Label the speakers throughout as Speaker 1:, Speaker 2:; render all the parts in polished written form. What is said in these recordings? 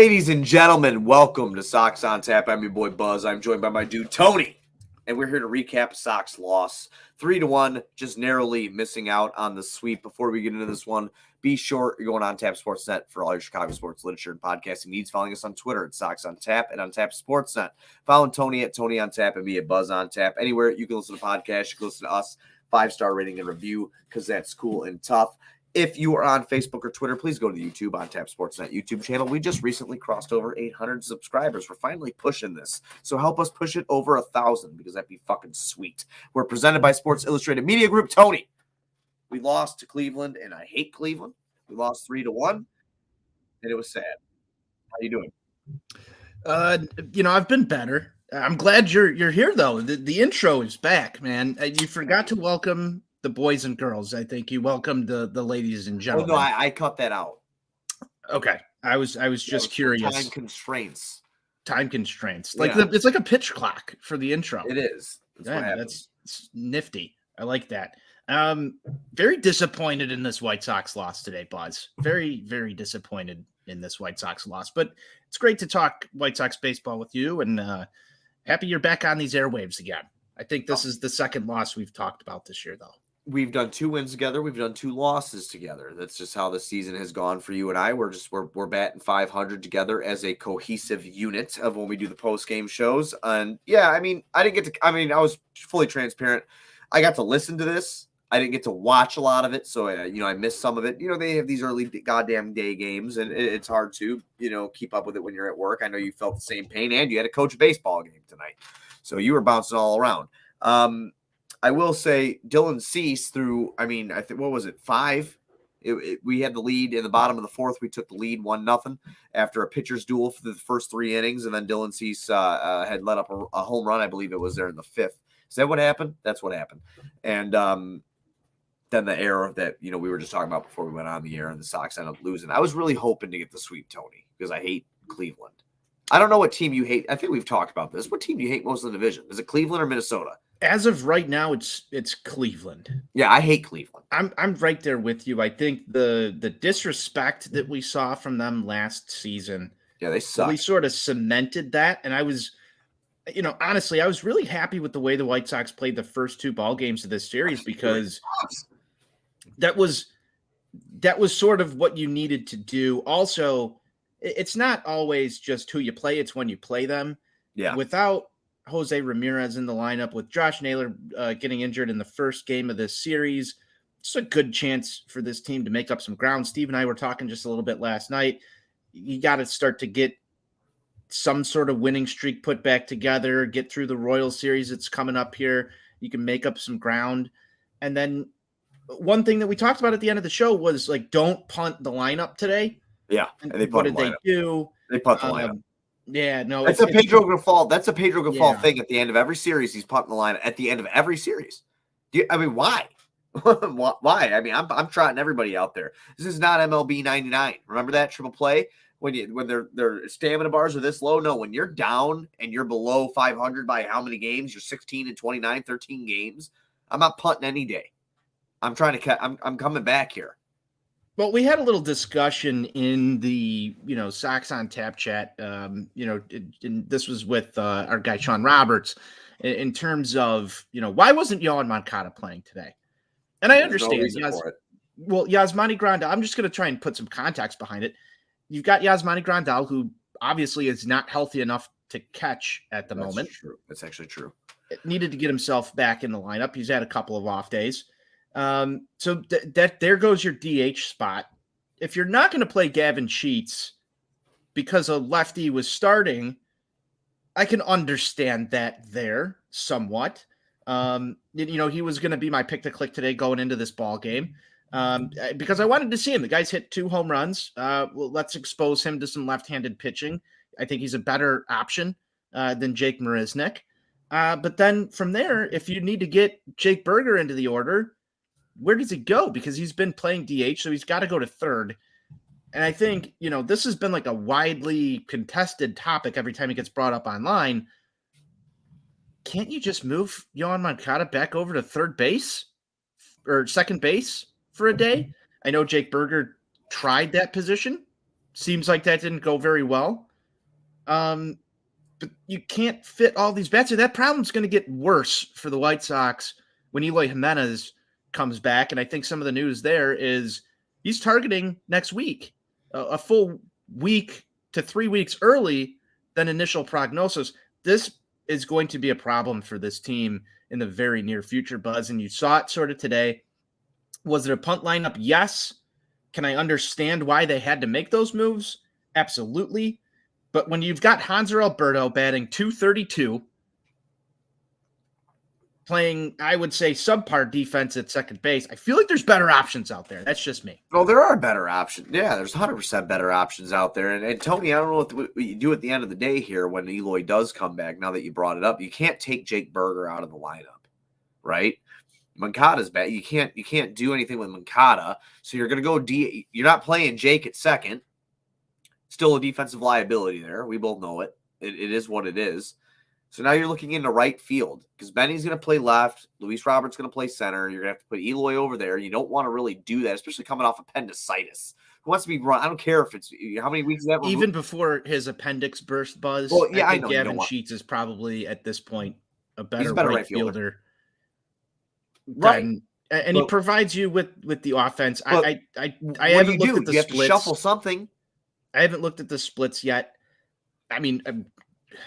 Speaker 1: Ladies and gentlemen, welcome to Sox On Tap. I'm your boy Buzz. I'm joined by my dude Tony, and we're here to recap Sox loss 3-1, just narrowly missing out on the sweep. Before we get into this one, be sure you're going on Tap Sportsnet for all your Chicago sports literature and podcasting needs. Following us on Twitter at Sox On Tap and on Tap Sportsnet. Following Tony at Tony On Tap and me at Buzz On Tap. Anywhere you can listen to podcasts, you can listen to us. 5-star rating and review because that's cool and tough. If you are on Facebook or Twitter, please go to the YouTube On Tap Sportsnet YouTube channel. We just recently crossed over 800 subscribers. We're finally pushing this. So help us push it over 1,000 because that'd be fucking sweet. We're presented by Sports Illustrated Media Group. Tony, we lost to Cleveland, and I hate Cleveland. We lost 3-1, and it was sad. How you doing?
Speaker 2: I've been better. I'm glad you're here, though. The intro is back, man. You forgot to welcome the boys and girls. I think you welcomed the ladies and gentlemen.
Speaker 1: Oh, no, I cut that out.
Speaker 2: Okay. I was just curious.
Speaker 1: Time constraints.
Speaker 2: Like it's like a pitch clock for the intro.
Speaker 1: It is.
Speaker 2: That's nifty. I like that. Very disappointed in this White Sox loss today, Buzz. Very, very disappointed in this White Sox loss. But it's great to talk White Sox baseball with you, and happy you're back on these airwaves again. I think this is the second loss we've talked about this year, though.
Speaker 1: We've done 2 wins together. We've done 2 losses together. That's just how the season has gone for you and I. We're batting 500 together as a cohesive unit of when we do the post-game shows. And yeah, I was fully transparent. I got to listen to this. I didn't get to watch a lot of it. So, I missed some of it. They have these early goddamn day games, and it's hard to, keep up with it when you're at work. I know you felt the same pain, and you had to coach a baseball game tonight. So you were bouncing all around. I will say Dylan Cease through, I think, what was it, 5? We had the lead in the bottom of the 4th. We took the lead 1-0 after a pitcher's duel for the first 3 innings. And then Dylan Cease had let up a home run. I believe it was there in the 5th. Is that what happened? That's what happened. And then the error that, we were just talking about before we went on the air and the Sox ended up losing. I was really hoping to get the sweep, Tony, because I hate Cleveland. I don't know what team you hate. I think we've talked about this. What team do you hate most in the division? Is it Cleveland or Minnesota?
Speaker 2: As of right now, it's Cleveland.
Speaker 1: Yeah, I hate Cleveland.
Speaker 2: I'm right there with you. I think the disrespect that we saw from them last season,
Speaker 1: they suck.
Speaker 2: We sort of cemented that, and I was, honestly, I was really happy with the way the White Sox played the first 2 ball games of this series because that was sort of what you needed to do. Also, it's not always just who you play; it's when you play them.
Speaker 1: Yeah.
Speaker 2: Without Jose Ramirez in the lineup, with Josh Naylor getting injured in the first game of this series, it's a good chance for this team to make up some ground. Steve and I were talking just a little bit last night. You got to start to get some sort of winning streak put back together, get through the Royals series that's coming up here. You can make up some ground. And then one thing that we talked about at the end of the show was, like, don't punt the lineup today.
Speaker 1: Yeah,
Speaker 2: and they what did they do?
Speaker 1: They punt the lineup.
Speaker 2: Yeah, no.
Speaker 1: That's a Pedro Grafal. That's a Pedro Grafal thing at the end of every series. He's punting the line at the end of every series. Why? Why? I'm trotting everybody out there. This is not MLB 99. Remember that triple play when their stamina bars are this low? No, when you're down and you're below 500 by how many games? You're 16 and 29, 13 games. I'm not punting any day. I'm coming back here.
Speaker 2: Well, we had a little discussion in the, Sox on Tap chat, and this was with our guy, Sean Roberts, in terms of, why wasn't Yohan Moncada playing today? And I understand. Yasmani Grandal, I'm just going to try and put some context behind it. You've got Yasmani Grandal, who obviously is not healthy enough to catch at the moment.
Speaker 1: True. That's actually true.
Speaker 2: Needed to get himself back in the lineup. He's had a couple of off days. So there goes your DH spot. If you're not going to play Gavin Sheets because a lefty was starting, I can understand that there somewhat. He was going to be my pick to click today going into this ball game because I wanted to see him. The guy's hit 2 home runs. Let's expose him to some left-handed pitching. I think he's a better option than Jake Marisnick. But then from there, if you need to get Jake Berger into the order, where does he go? Because he's been playing DH, so he's got to go to third. And I think, this has been like a widely contested topic every time he gets brought up online. Can't you just move Yohan Moncada back over to third base or second base for a day? I know Jake Berger tried that position Seems like that didn't go very well. But you can't fit all these bats. That problem's going to get worse for the White Sox when Eloy Jimenez comes back. And I think some of the news there is he's targeting next week, a full week to 3 weeks early than initial prognosis. This is going to be a problem for this team in the very near future, Buzz. And you saw it sort of today. Was it a punt lineup? Yes. Can I understand why they had to make those moves? Absolutely. But when you've got Hanser Alberto batting .232, playing, I would say, subpar defense at second base, I feel like there's better options out there. That's just me.
Speaker 1: Well, there are better options. Yeah, there's 100% better options out there. And Tony, I don't know what you do at the end of the day here when Eloy does come back, now that you brought it up. You can't take Jake Berger out of the lineup, right? Moncada's bad. You can't do anything with Moncada. So you're going to go you're not playing Jake at second. Still a defensive liability there. We both know it. It is what it is. So now you're looking into right field because Benny's going to play left. Luis Robert's going to play center. You're going to have to put Eloy over there. You don't want to really do that, especially coming off appendicitis. Who wants to be run? I don't care if it's how many weeks is that.
Speaker 2: Even before his appendix burst, Buzz.
Speaker 1: Well, yeah, I know.
Speaker 2: Gavin Sheets is probably at this point a better right fielder.
Speaker 1: Right.
Speaker 2: And he provides you with the offense. I
Speaker 1: haven't looked at the splits. You have to shuffle something.
Speaker 2: I haven't looked at the splits yet. I mean,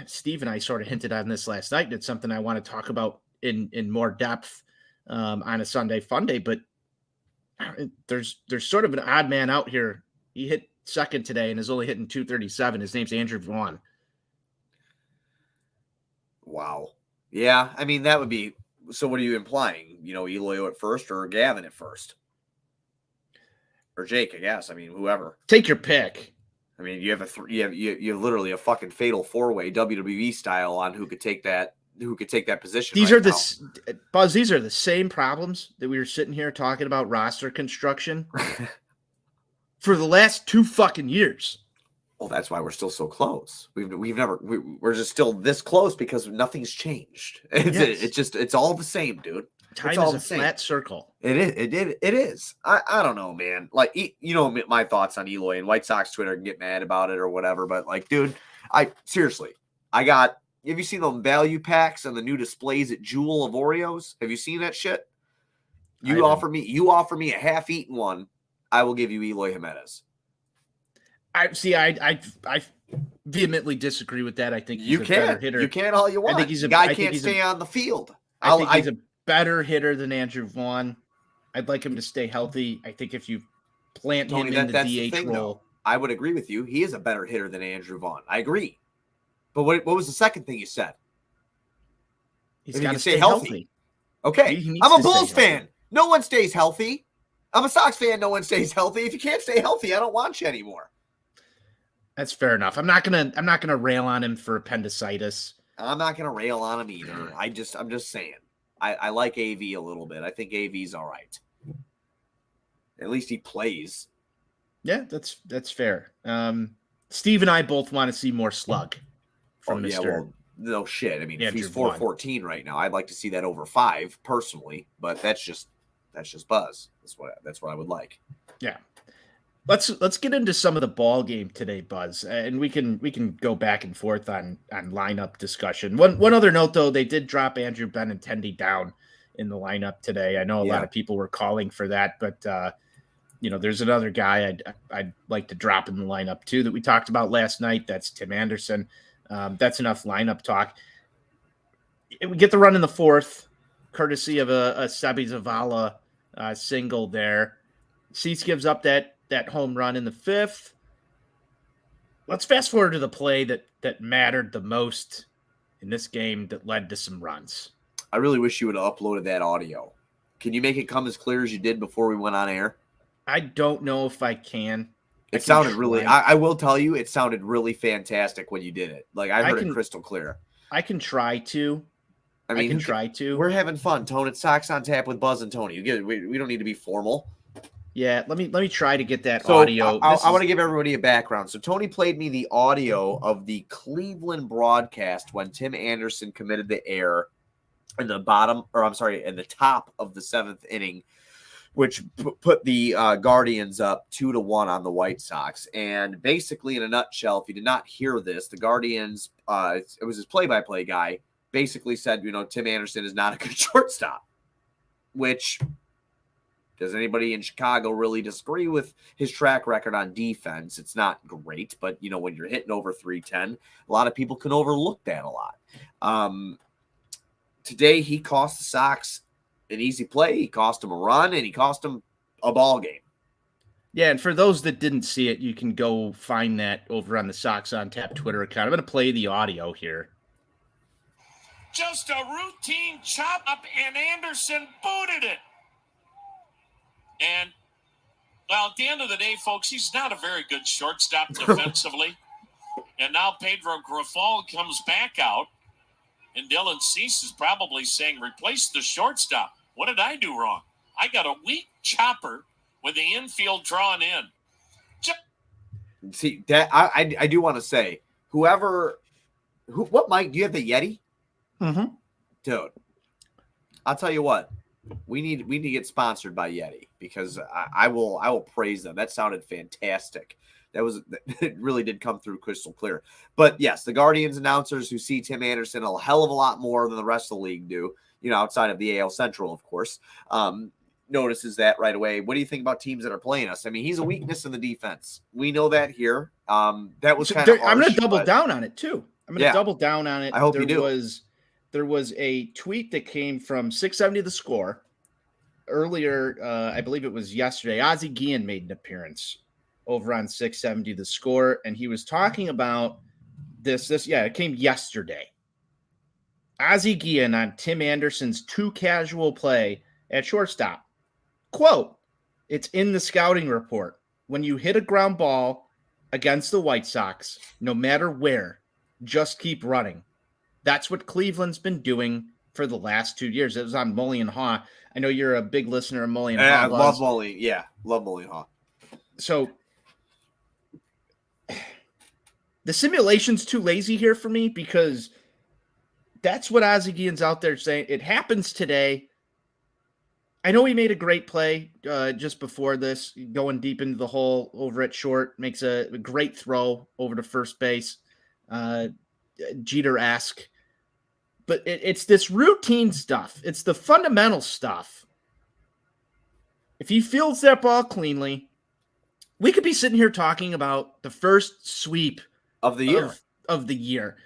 Speaker 2: Steve and I sort of hinted on this last night. It's something I want to talk about in more depth on a Sunday Fun Day. But there's sort of an odd man out here. He hit second today and is only hitting .237. His name's Andrew Vaughn.
Speaker 1: Wow. Yeah, I mean, that would be. So what are you implying? Eloy at first or Gavin at first? Or Jake, I guess. I mean, whoever.
Speaker 2: Take your pick.
Speaker 1: I mean, you have you have literally a fucking fatal four-way WWE style on who could take that position.
Speaker 2: These are Buzz, these are the same problems that we were sitting here talking about roster construction for the last 2 fucking years.
Speaker 1: Well, that's why we're still so close. We're just still this close because nothing's changed. It's all the same, dude.
Speaker 2: Time is a flat circle.
Speaker 1: It is. I don't know, man. Like, my thoughts on Eloy, and White Sox Twitter can get mad about it or whatever. But like, dude, have you seen the value packs and the new displays at Jewel of Oreos? Have you seen that shit? You offer me a half-eaten one, I will give you Eloy Jimenez. I vehemently disagree with that. I think he's a better hitter. You can all you want. I think he's a guy can't stay on the field.
Speaker 2: I think he's a better hitter than Andrew Vaughn. I'd like him to stay healthy. I think if you plant him in the DH role,
Speaker 1: I would agree with you. He is a better hitter than Andrew Vaughn. I agree. But what was the second thing you said?
Speaker 2: He's got to stay healthy.
Speaker 1: Okay. I'm a Bulls fan. No one stays healthy. I'm a Sox fan. No one stays healthy. If you can't stay healthy, I don't want you anymore.
Speaker 2: That's fair enough. I'm not gonna rail on him for appendicitis.
Speaker 1: I'm not gonna rail on him either. I'm just saying. I like AV a little bit. I think AV's all right. At least he plays.
Speaker 2: Yeah, that's fair. Steve and I both want to see more slug from Mr.
Speaker 1: Well, no shit. I mean, if he's 414 right now, I'd like to see that over 5 personally, but that's just buzz. That's what I would like.
Speaker 2: Yeah. Let's get into some of the ball game today, Buzz, and we can go back and forth on lineup discussion. One other note though, they did drop Andrew Benintendi down in the lineup today. I know a lot of people were calling for that, but there's another guy I'd like to drop in the lineup too that we talked about last night. That's Tim Anderson. That's enough lineup talk. We get the run in the 4th, courtesy of a Sebi Zavala single there. Cease gives up that home run in the 5th. Let's fast forward to the play that mattered the most in this game that led to some runs.
Speaker 1: I really wish you would have uploaded that audio. Can you make it come as clear as you did before we went on air?
Speaker 2: I don't know if I can.
Speaker 1: It sounded really, I will tell you, it sounded really fantastic when you did it. Like, I heard it crystal clear.
Speaker 2: I can try to. I can try to.
Speaker 1: We're having fun, Tone. It's Sox on Tap with Buzz and Tony. We don't need to be formal.
Speaker 2: Yeah, let me try to get that audio.
Speaker 1: I want to give everybody a background. So Tony played me the audio of the Cleveland broadcast when Tim Anderson committed the error in the top of the 7th inning which put the Guardians up 2-1 on the White Sox. And basically, in a nutshell, if you did not hear this, the Guardians, it was his play-by-play guy, basically said, Tim Anderson is not a good shortstop, which does anybody in Chicago really disagree with his track record on defense? It's not great, but, when you're hitting over 310, a lot of people can overlook that a lot. Today, he cost the Sox an easy play. He cost him a run, and he cost him a ball game.
Speaker 2: Yeah, and for those that didn't see it, you can go find that over on the Sox On Tap Twitter account. I'm going to play the audio here.
Speaker 3: Just a routine chop up, and Anderson booted it. And, well, at the end of the day, folks, he's not a very good shortstop defensively. And now Pedro Grifol comes back out, and Dylan Cease is probably saying, replace the shortstop. What did I do wrong? I got a weak chopper with the infield drawn in.
Speaker 1: See, that I do want to say, what mic? Do you have the Yeti?
Speaker 2: Mm-hmm.
Speaker 1: Dude, I'll tell you what. We need to get sponsored by Yeti, because I will praise them. That sounded fantastic. It really did come through crystal clear. But yes, the Guardians announcers who see Tim Anderson a hell of a lot more than the rest of the league do, outside of the AL Central, of course, notices that right away. What do you think about teams that are playing us? I mean, he's a weakness in the defense. We know that here. That was kind of harsh.
Speaker 2: I'm going to double down on it too. I'm going to double down on it.
Speaker 1: I hope you do.
Speaker 2: There was a tweet that came from 670 The Score earlier. I believe it was yesterday. Ozzie Guillen made an appearance over on 670 The Score, and he was talking about this. It came yesterday. Ozzie Guillen on Tim Anderson's too casual play at shortstop. Quote, it's in the scouting report. When you hit a ground ball against the White Sox, no matter where, just keep running. That's what Cleveland's been doing for the last 2 years. It was on Mully and Haw. I know you're a big listener of Mully and Haw.
Speaker 1: I love Mully. Yeah, love Mully and Haw.
Speaker 2: So the simulation's too lazy here for me, because that's what Ozzie Guillen's out there saying. It happens today. I know he made a great play just before this, going deep into the hole over at short, makes a great throw over to first base. Jeter-esque. But it's this routine stuff. It's the fundamental stuff. If he fields that ball cleanly, we could be sitting here talking about the first sweep
Speaker 1: of the year.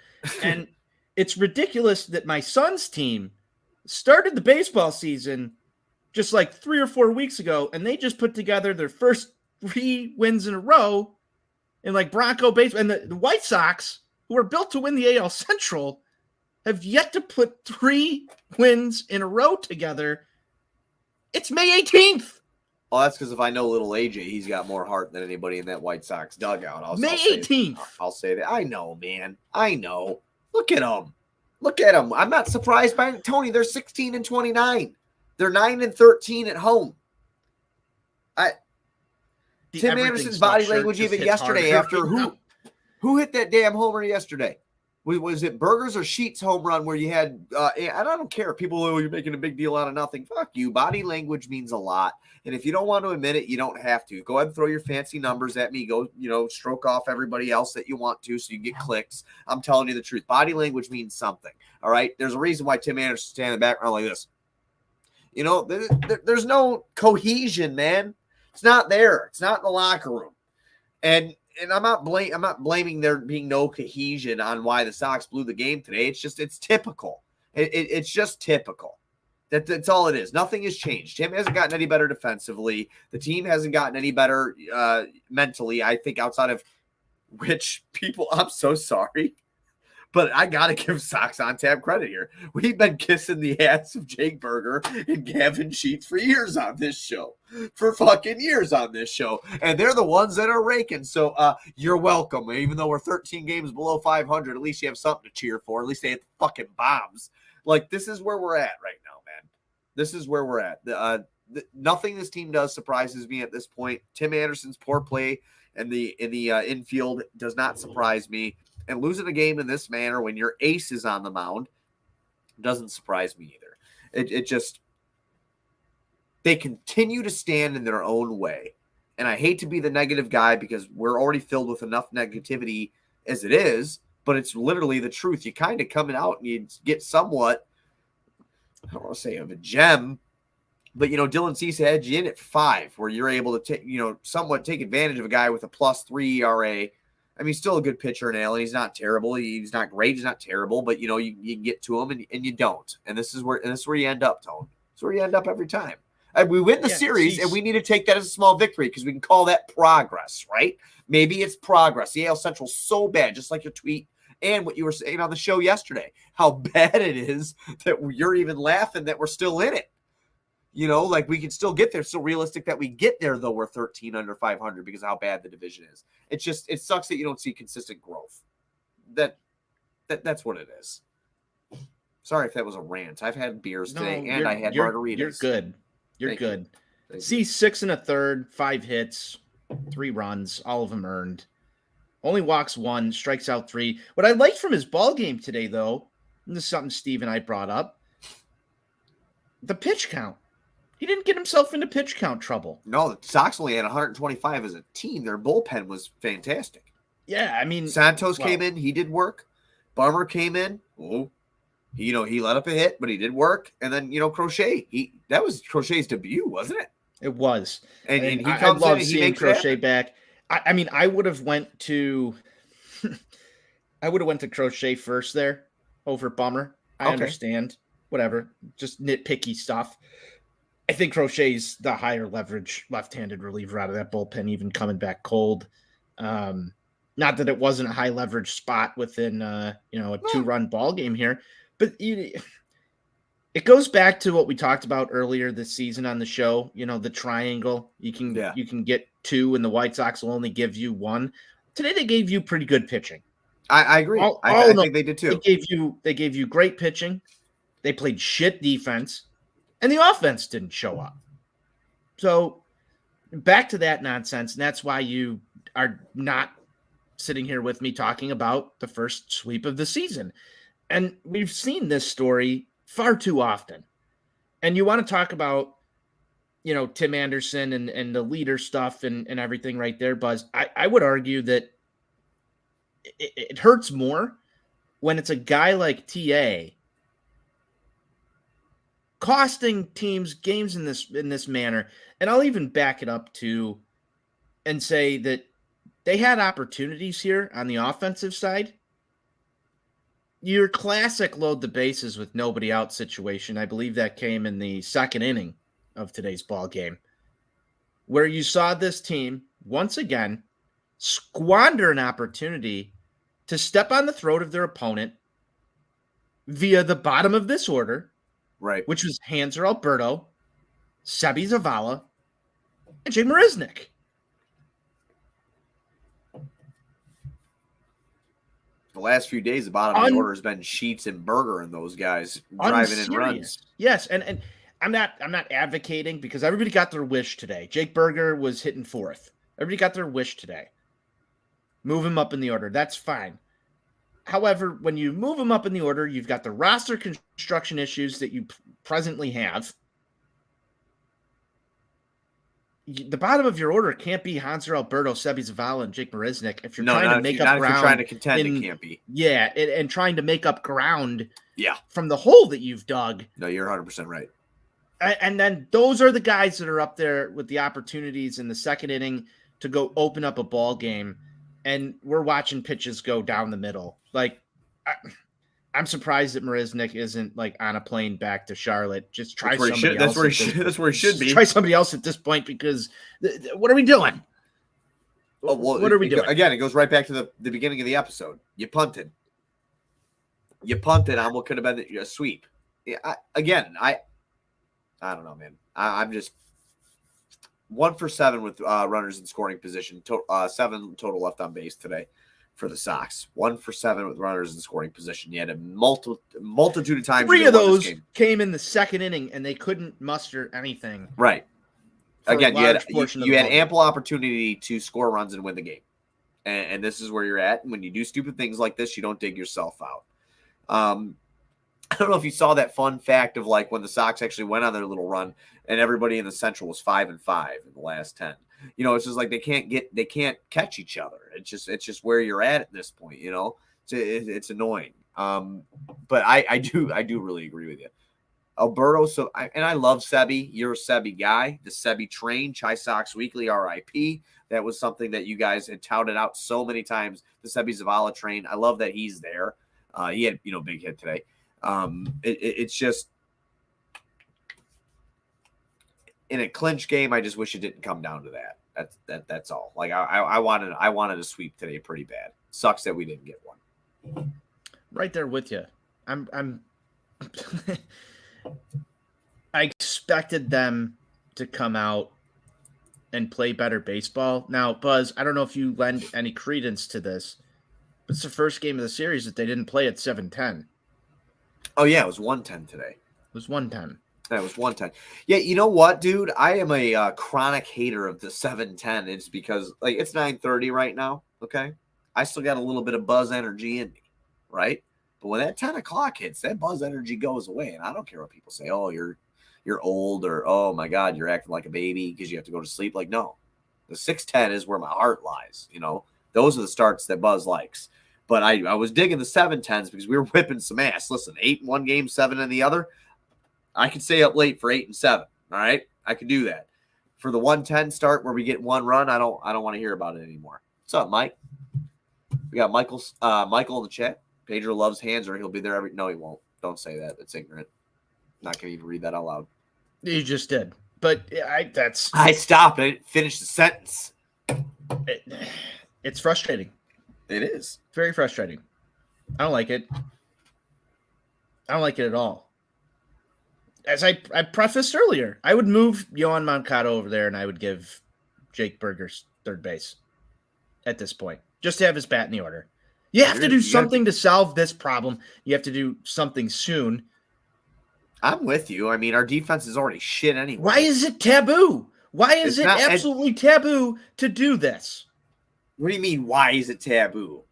Speaker 2: And it's ridiculous that my son's team started the baseball season just like 3 or 4 weeks ago, and they just put together their first 3 wins in a row in like Bronco baseball. And the White Sox, who are built to win the AL Central, have yet to put 3 wins in a row together. It's May 18th.
Speaker 1: Well, that's because if I know little AJ, he's got more heart than anybody in that White Sox dugout.
Speaker 2: May 18th.
Speaker 1: I'll say that. I know, man. I know. Look at them. Look at them. I'm not surprised by Tony. They're 16-29. They're 9-13 at home. Tim Anderson's body language even yesterday after who hit that damn homer yesterday? Was it Burgers or Sheets home run where you had I don't care. People, you're making a big deal out of nothing. Fuck you. Body language means a lot. And if you don't want to admit it, you don't have to. Go ahead and throw your fancy numbers at me. Go, stroke off everybody else that you want to so you get clicks. I'm telling you the truth. Body language means something. All right. There's a reason why Tim Anderson's standing in the background like this. There's no cohesion, man. It's not there. It's not in the locker room. And I'm not blaming there being no cohesion on why the Sox blew the game today. It's typical. It's just typical. That's all it is. Nothing has changed. Tim hasn't gotten any better defensively. The team hasn't gotten any better mentally, I think, outside of which people, I'm so sorry. But I got to give Sox On Tap credit here. We've been kissing the ass of Jake Berger and Gavin Sheets for years on this show. For fucking years on this show. And they're the ones that are raking. So you're welcome. Even though we're 13 games below 500, at least you have something to cheer for. At least they hit the fucking bombs. Like, this is where we're at right now, man. This is where we're at. Nothing this team does surprises me at this point. Tim Anderson's poor play in the infield does not surprise me. And losing a game in this manner when your ace is on the mound doesn't surprise me either. they continue to stand in their own way. And I hate to be the negative guy because we're already filled with enough negativity as it is, but it's literally the truth. You kind of coming out and you get somewhat, I don't want to say of a gem, but, Dylan Cease had you in at 5, where you're able to take, somewhat take advantage of a guy with a +3 ERA. I mean, he's still a good pitcher in Allen. He's not terrible. He's not great. He's not terrible, but, you get to him and you don't. And this is where you end up, Tone. This is where you end up every time. We win the series, and we need to take that as a small victory because we can call that progress, right? Maybe it's progress. The AL Central's so bad, just like your tweet and what you were saying on the show yesterday, how bad it is that you're even laughing that we're still in it. Like we can still get there. It's still realistic that we get there, though we're 13 under 500 because of how bad the division is. It sucks that you don't see consistent growth. That's what it is. Sorry if that was a rant. I've had beers today, and I had margaritas.
Speaker 2: You're good. You're good. See, 6 1/3, 5 hits, 3 runs, all of them earned. Only walks 1, strikes out 3. What I liked from his ball game today, though, and this is something Steve and I brought up, the pitch count. He didn't get himself into pitch count trouble.
Speaker 1: No, the Sox only had 125 as a team. Their bullpen was fantastic.
Speaker 2: Yeah, I mean,
Speaker 1: Santos came in. He did work. Bummer came in. Oh, he let up a hit, but he did work. And then, Crochet. That was Crochet's debut, wasn't it?
Speaker 2: It was.
Speaker 1: And he comes in and he makes
Speaker 2: Crochet back. I mean, I would have went to Crochet first there over Bummer. I understand. Whatever. Just nitpicky stuff. I think Crochet's the higher leverage left-handed reliever out of that bullpen, even coming back cold. Not that it wasn't a high leverage spot within a 2-run ball game here, but it goes back to what we talked about earlier this season on the show. The triangle. You can get 2, and the White Sox will only give you 1. Today they gave you pretty good pitching.
Speaker 1: I agree. I think they did too.
Speaker 2: They gave you great pitching. They played shit defense. And the offense didn't show up. So back to that nonsense. And that's why you are not sitting here with me talking about the first sweep of the season. And we've seen this story far too often. And you want to talk about, Tim Anderson and the leader stuff and everything right there, Buzz. I would argue that it hurts more when it's a guy like TA costing teams games in this manner. And I'll even back it up to and say that they had opportunities here on the offensive side. Your classic load the bases with nobody out situation. I believe that came in the second inning of today's ball game, where you saw this team once again squander an opportunity to step on the throat of their opponent via the bottom of this order.
Speaker 1: Right.
Speaker 2: Which was Hanser Alberto, Sebi Zavala, and Jay Marisnick.
Speaker 1: The last few days, the bottom of the order has been Sheets and Berger and those guys driving in runs.
Speaker 2: Yes, and I'm not advocating because everybody got their wish today. Jake Berger was hitting 4th. Everybody got their wish today. Move him up in the order. That's fine. However, when you move them up in the order, you've got the roster construction issues that you presently have. The bottom of your order can't be Hanser Alberto, Sebi Zavala, and Jake Marisnick. If you're trying to make up ground,
Speaker 1: if you're trying to contend, it can't be.
Speaker 2: Yeah, and trying to make up ground.
Speaker 1: Yeah.
Speaker 2: From the hole that you've dug.
Speaker 1: No, you're 100% right.
Speaker 2: And then those are the guys that are up there with the opportunities in the second inning to go open up a ball game. And we're watching pitches go down the middle. Like, I'm surprised that Marisnick isn't like on a plane back to Charlotte. Just try somebody else.
Speaker 1: That's where he should be.
Speaker 2: Try somebody else at this point because what are we doing? What are we doing?
Speaker 1: Again, it goes right back to the beginning of the episode. You punted on what could have been a sweep. I don't know, man. I'm just 1 for 7 with runners in scoring position. 7 total left on base today for the Sox. 1 for 7 with runners in scoring position. You had a multitude of times.
Speaker 2: 3 of those came in the second inning, and they couldn't muster anything.
Speaker 1: Right. Again, you had ample opportunity to score runs and win the game. And this is where you're at. When you do stupid things like this, you don't dig yourself out. don't know if you saw that fun fact of like when the Sox actually went on their little run and everybody in the Central was 5-5 in the last 10. It's just like they can't catch each other. It's just where you're at this point. It's annoying. But I do really agree with you, Alberto. I love Sebi. You're a Sebi guy. The Sebi train, Chi Sox Weekly, RIP. That was something that you guys had touted out so many times. The Sebi Zavala train. I love that he's there. He had big hit today. It's just in a clinch game. I just wish it didn't come down to that. That's all. Like I wanted a sweep today pretty bad. Sucks that we didn't get one.
Speaker 2: Right there with you. I'm I expected them to come out and play better baseball. Now, Buzz, I don't know if you lend any credence to this, but it's the first game of the series that they didn't play at 7:10.
Speaker 1: Oh yeah, it was 1:10 today.
Speaker 2: It was 1:10.
Speaker 1: That was 1:10. Yeah, you know what, dude? I am a chronic hater of the 7:10. It's because like it's 9:30 right now. Okay, I still got a little bit of buzz energy in me, right? But when that 10 o'clock hits, that buzz energy goes away, and I don't care what people say. Oh, you're old, or oh my God, you're acting like a baby because you have to go to sleep. Like, no, the 6:10 is where my heart lies. Those are the starts that Buzz likes. But I was digging the 7:10s because we were whipping some ass. Listen, 8 in one game, 7 in the other. I could stay up late for 8 and 7. All right, I could do that. For the 1:10 start where we get one run, I don't want to hear about it anymore. What's up, Mike? We got Michael in the chat. Pedro loves hands, or he'll be there every. No, he won't. Don't say that. That's ignorant. Not gonna even read that out loud.
Speaker 2: You just did, but
Speaker 1: I stopped. I didn't finish the sentence.
Speaker 2: It's frustrating.
Speaker 1: It is
Speaker 2: very frustrating. I don't like it. I don't like it at all. As I prefaced earlier, I would move Yohan Moncada over there, and I would give Jake Burgers third base at this point, just to have his bat in the order. You have to do something to solve this problem. You have to do something soon.
Speaker 1: I'm with you. I mean, our defense is already shit anyway.
Speaker 2: Why is it taboo? Why is it absolutely taboo to do this?
Speaker 1: What do you mean, why is it taboo?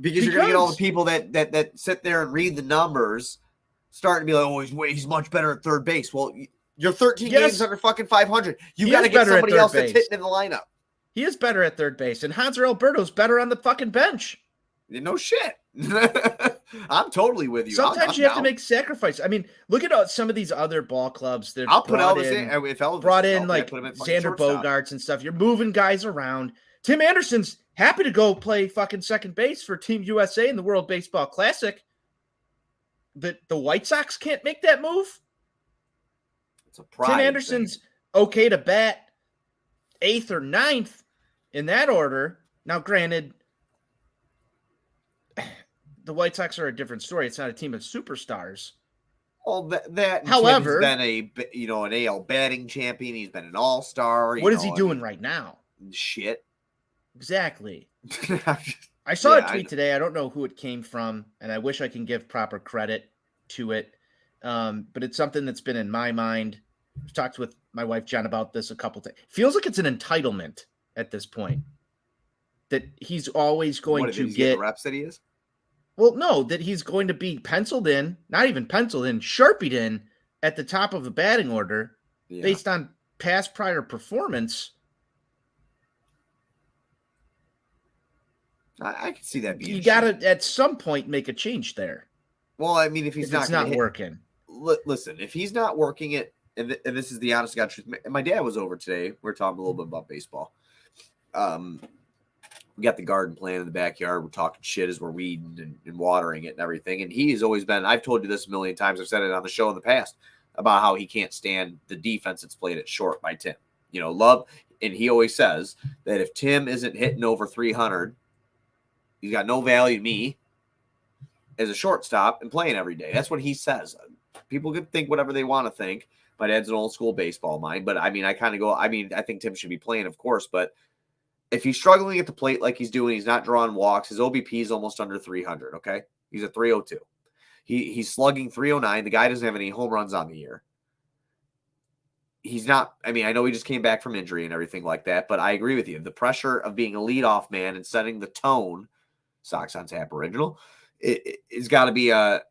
Speaker 1: Because you're going to get all the people that sit there and read the numbers starting to be like, oh, he's much better at third base. Well, you're 13 games under fucking 500. You got to get somebody else that's hitting in the lineup.
Speaker 2: He is better at third base, and Hanser Alberto's better on the fucking bench.
Speaker 1: No shit. I'm totally with you.
Speaker 2: Sometimes you have to make sacrifice. I mean, look at some of these other ball clubs that
Speaker 1: I'll put Elvis in. If Elvis
Speaker 2: brought in like Xander Bogaerts and stuff. You're moving guys around. Tim Anderson's happy to go play fucking second base for Team USA in the World Baseball Classic. The White Sox can't make that move.
Speaker 1: It's a pride
Speaker 2: Tim Anderson's okay to bat 8th or 9th in that order. Now, granted, the White Sox are a different story. It's not a team of superstars.
Speaker 1: Well, that
Speaker 2: however,
Speaker 1: he's been an AL batting champion. He's been an all-star.
Speaker 2: What is he doing right now?
Speaker 1: Shit.
Speaker 2: Exactly. I saw a tweet today. I don't know who it came from, and I wish I can give proper credit to it. But it's something that's been in my mind. I've talked with my wife, Jen, about this a couple times. Feels like it's an entitlement at this point that he's always going to get
Speaker 1: the reps that he is.
Speaker 2: Well, no, that he's going to be penciled in, not even penciled in, sharpied in at the top of the batting order based on past prior performance.
Speaker 1: I can see that being.
Speaker 2: You got to, at some point, make a change there.
Speaker 1: Well, I mean, if he's not
Speaker 2: working.
Speaker 1: Listen, if he's not working it, and this is the honest to God truth. My dad was over today. We were talking a little bit about baseball. We got the garden plant in the backyard. We're talking shit as we're weeding and watering it and everything. And he's always been, I've told you this a million times. I've said it on the show in the past about how he can't stand the defense that's played at short by Tim. And he always says that if Tim isn't hitting over 300, he's got no value to me as a shortstop and playing every day. That's what he says. People can think whatever they want to think. My dad's an old school baseball mind, but I mean, I think Tim should be playing, of course, but if he's struggling at the plate like he's doing, he's not drawing walks. His OBP is almost under 300. Okay, he's at 302. He's slugging 309. The guy doesn't have any home runs on the year. He's not. I mean, I know he just came back from injury and everything like that, but I agree with you. The pressure of being a leadoff man and setting the tone, Sox on Tap original, it's got to be a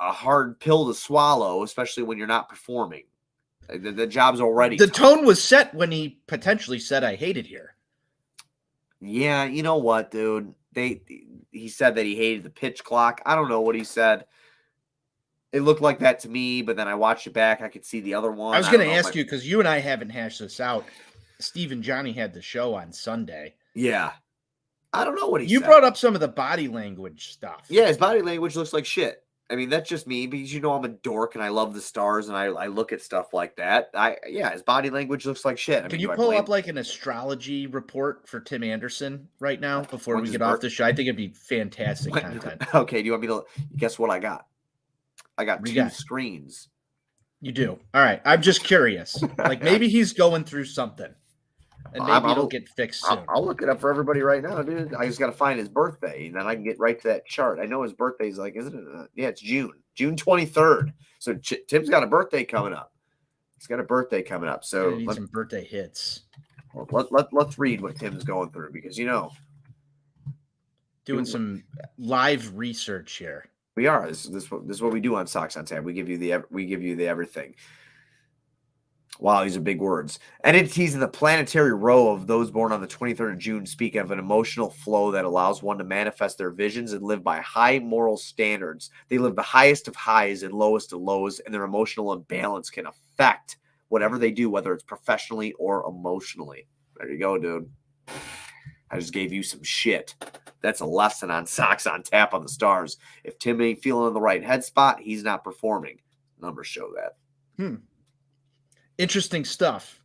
Speaker 1: a hard pill to swallow, especially when you're not performing. The job's already
Speaker 2: The
Speaker 1: tough.
Speaker 2: tone was set when he potentially said, "I hate it here."
Speaker 1: Yeah, you know what, dude? He said that he hated the pitch clock. I don't know what he said. It looked like that to me, but then I watched it back. I could see the other one.
Speaker 2: I was going to ask you, because you and I haven't hashed this out. Steve and Johnny had the show on Sunday.
Speaker 1: Yeah. I don't know what he said.
Speaker 2: You brought up some of the body language stuff.
Speaker 1: Yeah, his body language looks like shit. I mean, that's just me, because I'm a dork and I love the stars and I look at stuff like that. His body language looks like shit.
Speaker 2: Can you pull up like an astrology report for Tim Anderson right now before we get off the show? I think it'd be fantastic content.
Speaker 1: Okay, do you want me to guess what I got? I got two screens.
Speaker 2: You do? All right. I'm just curious. Like, maybe he's going through something. And maybe it'll get fixed soon.
Speaker 1: I'll look it up for everybody right now, dude. I just got to find his birthday, and then I can get right to that chart. I know his birthday's like, isn't it? Yeah, it's June 23rd. So Tim's got a birthday coming up. He's got a birthday coming up. So
Speaker 2: need some birthday hits.
Speaker 1: Well, let's read what Tim's going through, because
Speaker 2: doing some live research here.
Speaker 1: We are. This is what we do on Sox on Tap. We give you the everything. Wow, these are big words. Entities in the planetary row of those born on the 23rd of June speak of an emotional flow that allows one to manifest their visions and live by high moral standards. They live the highest of highs and lowest of lows, and their emotional imbalance can affect whatever they do, whether it's professionally or emotionally. There you go, dude. I just gave you some shit. That's a lesson on Sox on Tap on the Stars. If Tim ain't feeling in the right head spot, he's not performing. Numbers show that.
Speaker 2: Interesting stuff.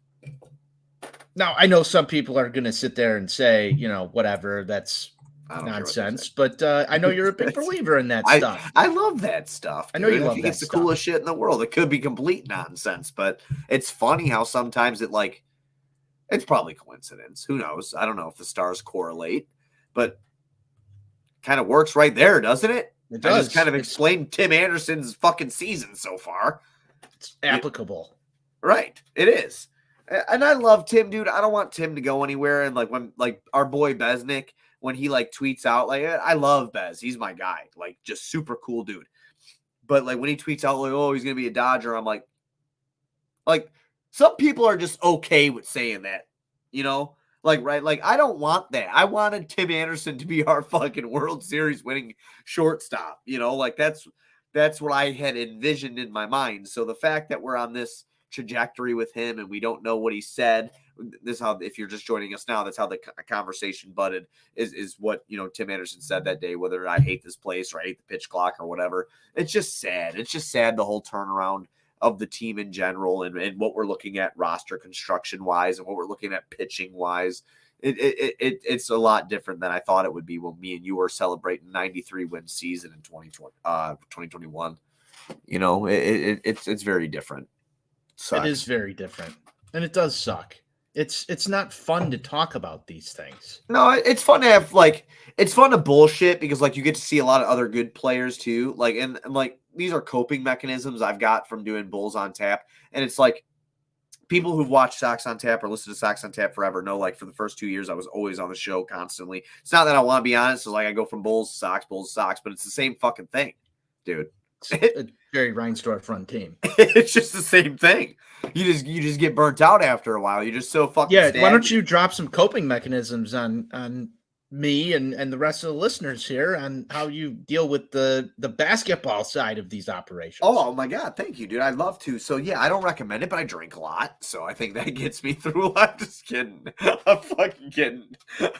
Speaker 2: Now, I know some people are going to sit there and say, whatever, that's nonsense. But I know you're a big believer in that stuff.
Speaker 1: I love that stuff.
Speaker 2: I know you love that
Speaker 1: it's the coolest shit in the world. It could be complete nonsense, but it's funny how sometimes it's probably coincidence. Who knows? I don't know if the stars correlate, but kind of works right there, doesn't it?
Speaker 2: It does.
Speaker 1: I just kind of explained Tim Anderson's fucking season so far.
Speaker 2: It's applicable.
Speaker 1: Right. It is. And I love Tim, dude. I don't want Tim to go anywhere. And when our boy Besnick, when he tweets out, I love Bez. He's my guy. Just super cool dude. But when he tweets out oh, he's going to be a Dodger, I'm like some people are just okay with saying that, right? I don't want that. I wanted Tim Anderson to be our fucking World Series winning shortstop, that's what I had envisioned in my mind. So the fact that we're on this trajectory with him and we don't know what he said, this is how, if you're just joining us now, that's how the conversation budded, is what Tim Anderson said that day, whether I hate this place or I hate the pitch clock or whatever. It's just sad. It's just sad, the whole turnaround of the team in general, and what we're looking at roster construction wise and what we're looking at pitching wise. It's a lot different than I thought it would be when me and you were celebrating 93 win season in 2021. It's very different. Sucks.
Speaker 2: It is very different, and it does suck. It's not fun to talk about these things.
Speaker 1: No, it's fun to have it's fun to bullshit, because you get to see a lot of other good players too. And these are coping mechanisms I've got from doing Bulls on Tap, and it's people who've watched Sox on Tap or listened to Sox on Tap forever know, for the first 2 years I was always on the show constantly. It's not that I want to be honest. So I go from Bulls to Sox, but it's the same fucking thing, dude.
Speaker 2: It's a Jerry Reinsdorf run team.
Speaker 1: It's just the same thing. You just get burnt out after a while. You're just so fucking stagnant.
Speaker 2: Why don't you drop some coping mechanisms on me and the rest of the listeners here on how you deal with the basketball side of these operations?
Speaker 1: Oh my God, thank you, dude. I'd love to. So yeah, I don't recommend it, but I drink a lot, so I think that gets me through a lot. Just kidding. I'm fucking kidding.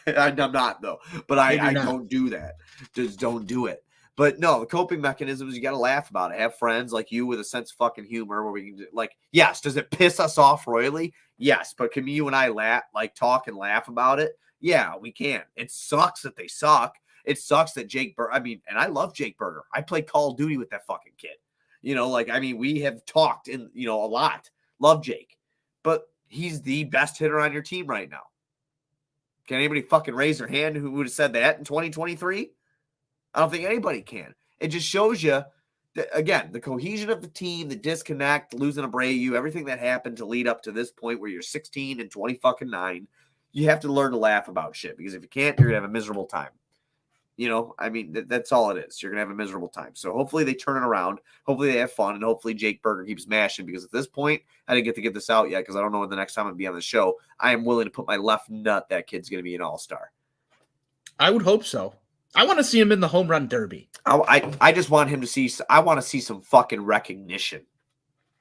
Speaker 1: I'm not though, but I don't do that. Just don't do it. But no, the coping mechanisms, you got to laugh about it. Have friends like you with a sense of fucking humor where we can yes, does it piss us off royally? Yes. But can you and I talk and laugh about it? Yeah, we can. It sucks that they suck. It sucks that and I love Jake Berger. I play Call of Duty with that fucking kid. We have talked a lot. Love Jake. But he's the best hitter on your team right now. Can anybody fucking raise their hand who would have said that in 2023? I don't think anybody can. It just shows you, that, again, the cohesion of the team, the disconnect, losing Abreu, everything that happened to lead up to this point where you're 16 and 20 fucking 9. You have to learn to laugh about shit, because if you can't, you're going to have a miserable time. I mean, that's all it is. You're going to have a miserable time. So hopefully they turn it around. Hopefully they have fun. And hopefully Jake Berger keeps mashing, because at this point, I didn't get to get this out yet because I don't know when the next time I'll be on the show. I am willing to put my left nut that kid's going to be an all-star.
Speaker 2: I would hope so. I want to see him in the home run derby.
Speaker 1: I just want him to see – I want to see some fucking recognition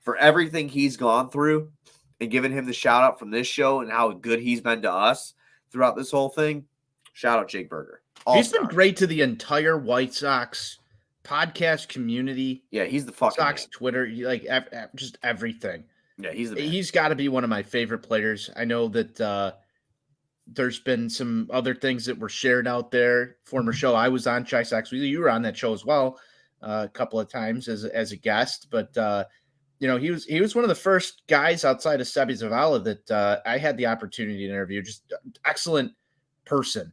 Speaker 1: for everything he's gone through, and giving him the shout-out from this show and how good he's been to us throughout this whole thing. Shout out Jake Berger.
Speaker 2: He's been great to the entire White Sox podcast community.
Speaker 1: Yeah, he's the fucking
Speaker 2: Sox
Speaker 1: man.
Speaker 2: Twitter, just everything.
Speaker 1: Yeah, he's the man.
Speaker 2: He's got to be one of my favorite players. I know that there's been some other things that were shared out there. Former show I was on, Chi Sox Weekly. You were on that show as well a couple of times as a guest. But he was one of the first guys outside of Sebi Zavala that I had the opportunity to interview. Just excellent person.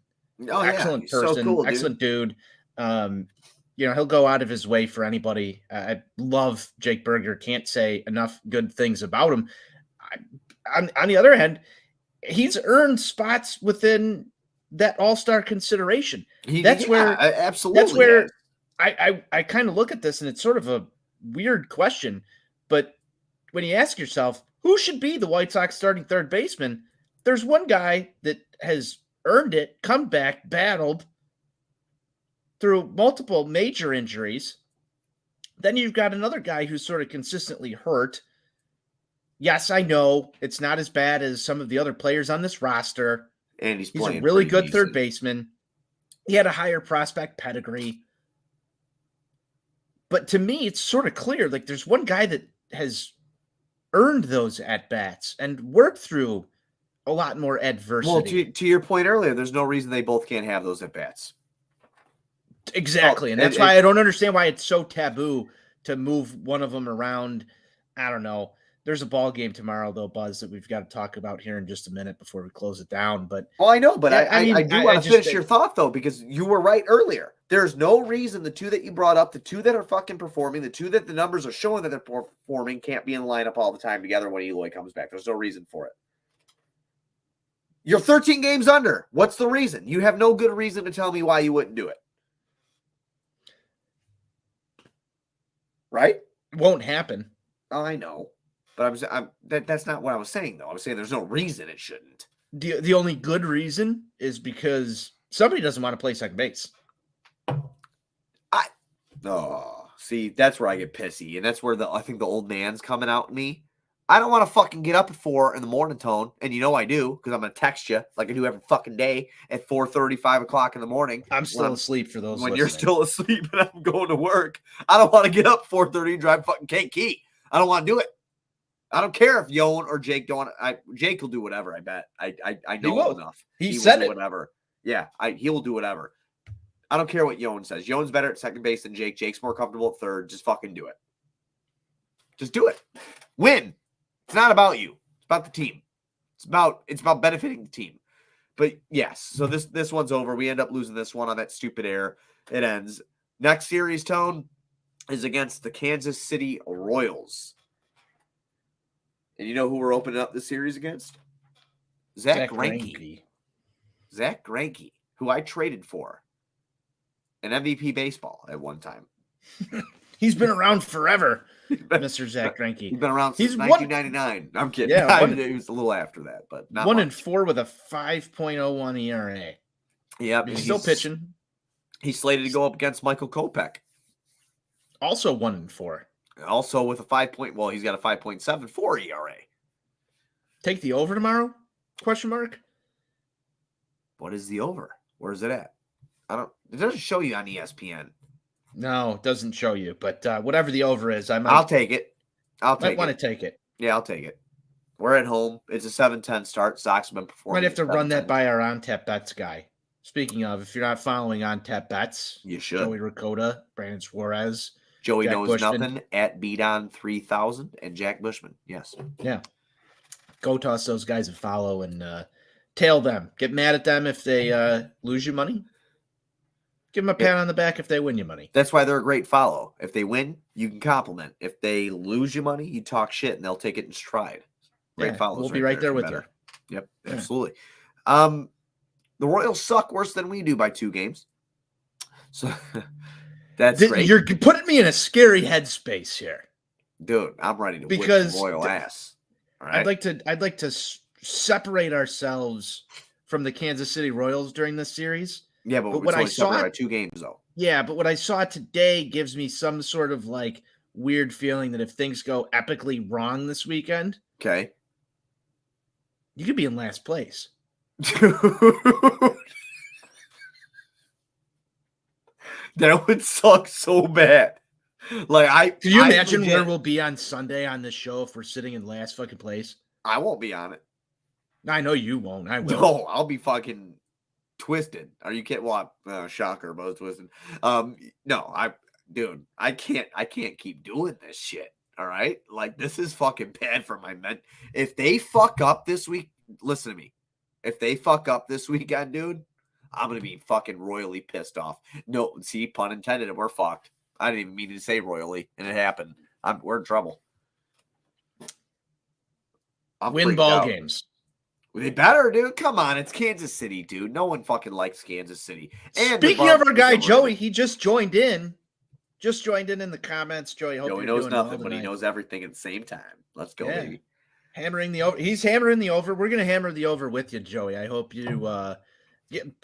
Speaker 1: Oh,
Speaker 2: Excellent person,
Speaker 1: so cool,
Speaker 2: excellent dude. He'll go out of his way for anybody. I love Jake Berger. Can't say enough good things about him. On the other hand, he's earned spots within that all-star consideration.
Speaker 1: Absolutely.
Speaker 2: That's where I kind of look at this, and it's sort of a weird question. But when you ask yourself, who should be the White Sox starting third baseman, there's one guy that has earned it, come back, battled through multiple major injuries. Then you've got another guy who's sort of consistently hurt. Yes, I know it's not as bad as some of the other players on this roster.
Speaker 1: And he's
Speaker 2: a really good third baseman. He had a higher prospect pedigree. But to me, it's sort of clear, like there's one guy that has earned those at-bats and worked through a lot more adversity.
Speaker 1: Well, to your point earlier, there's no reason they both can't have those at-bats.
Speaker 2: Exactly. And that's why I don't understand why it's so taboo to move one of them around. I don't know. There's a ball game tomorrow, though, Buzz, that we've got to talk about here in just a minute before we close it down. But
Speaker 1: I know, but I do want to finish your thought, though, because you were right earlier. There's no reason the two that you brought up, the two that are fucking performing, the two that the numbers are showing that they're performing, can't be in the lineup all the time together when Eloy comes back. There's no reason for it. You're 13 games under. What's the reason? You have no good reason to tell me why you wouldn't do it. Right?
Speaker 2: It won't happen.
Speaker 1: Oh, I know. But that's not what I was saying, though. I was saying there's no reason it shouldn't.
Speaker 2: The only good reason is because somebody doesn't want to play second base.
Speaker 1: See, that's where I get pissy. And that's where I think the old man's coming out in me. I don't want to fucking get up at 4 in the morning, Tone. And you know I do, because I'm going to text you like I do every fucking day at 4:30, 5 o'clock in the morning.
Speaker 2: I'm still asleep for those
Speaker 1: when
Speaker 2: listening.
Speaker 1: You're still asleep and I'm going to work. I don't want to get up 4:30 and drive fucking Key. I don't want to do it. I don't care if Yoan or Jake don't. Jake will do whatever, I bet. I know him enough.
Speaker 2: He said
Speaker 1: will do whatever. Yeah, he will do whatever. I don't care what Yoan says. Yoan's better at second base than Jake. Jake's more comfortable at third. Just fucking do it. Just do it. Win. It's not about you. It's about the team. It's about benefiting the team. But yes, so this one's over. We end up losing this one on that stupid error. It ends. Next series, Tone, is against the Kansas City Royals. And you know who we're opening up this series against? Zach Greinke. Zach Greinke, who I traded for an MVP baseball at one time.
Speaker 2: He's been around forever, Mr. Zach Greinke.
Speaker 1: He's been around since 1999. I'm kidding. Yeah, he was a little after that, but not
Speaker 2: 1-4 with a 5.01 ERA.
Speaker 1: Yep,
Speaker 2: he's still pitching.
Speaker 1: He's slated to go up against Michael Kopech.
Speaker 2: Also 1-4.
Speaker 1: Also with a he's got a 5.74 ERA.
Speaker 2: Take the over tomorrow? Question mark.
Speaker 1: What is the over? Where is it at? It doesn't show you on ESPN.
Speaker 2: No, it doesn't show you. But whatever the over is,
Speaker 1: I'll take it.
Speaker 2: Might want to take it.
Speaker 1: Yeah, I'll take it. We're at home. It's a 7-10 start. Sox have been performing.
Speaker 2: Might have to run that by our On Tap Bets guy. Speaking of, if you're not following On Tap Bets,
Speaker 1: you should.
Speaker 2: Joey Ricotta, Brandon Suarez,
Speaker 1: Joey
Speaker 2: Jack
Speaker 1: knows
Speaker 2: Bushman.
Speaker 1: nothing at BeatOn3000 and Jack Bushman. Yes.
Speaker 2: Yeah. Go toss those guys a follow and tail them. Get mad at them if they lose you money. Give them a pat on the back if they win you money.
Speaker 1: That's why they're a great follow. If they win, you can compliment. If they lose you money, you talk shit and they'll take it in stride. Great follows.
Speaker 2: We'll be right there with you.
Speaker 1: Yep, absolutely. The Royals suck worse than we do by 2 games. So that's great.
Speaker 2: You're putting me in a scary headspace here.
Speaker 1: Dude, I'm ready to whip
Speaker 2: Because
Speaker 1: some royal ass. All right.
Speaker 2: I'd like to separate ourselves from the Kansas City Royals during this series.
Speaker 1: Yeah, but
Speaker 2: what I saw
Speaker 1: by 2 games though.
Speaker 2: Yeah, but what I saw today gives me some sort of like weird feeling that if things go epically wrong this weekend,
Speaker 1: Okay.
Speaker 2: you could be in last place.
Speaker 1: Dude. That would suck so bad. Like
Speaker 2: Can you imagine where we'll be on Sunday on this show if we're sitting in last fucking place?
Speaker 1: I won't be on it.
Speaker 2: I know you won't. I will.
Speaker 1: No, I'll be fucking twisted. Are you kidding? Well, shocker, but I was twisted. No, I can't keep doing this shit. All right, like this is fucking bad for my men. If they fuck up this week, listen to me. If they fuck up this weekend, dude, I'm gonna be fucking royally pissed off. No, see, pun intended, and we're fucked. I didn't even mean to say royally, and it happened. We're in trouble.
Speaker 2: Win ball games.
Speaker 1: They better, dude. Come on, it's Kansas City, dude. No one fucking likes Kansas City. And
Speaker 2: speaking of our guy Joey, he just joined in. Just joined in the comments, Joey. Hope
Speaker 1: Joey knows nothing, but he knows everything at the same time. Let's go, baby.
Speaker 2: Hammering the over. He's hammering the over. We're gonna hammer the over with you, Joey. I hope you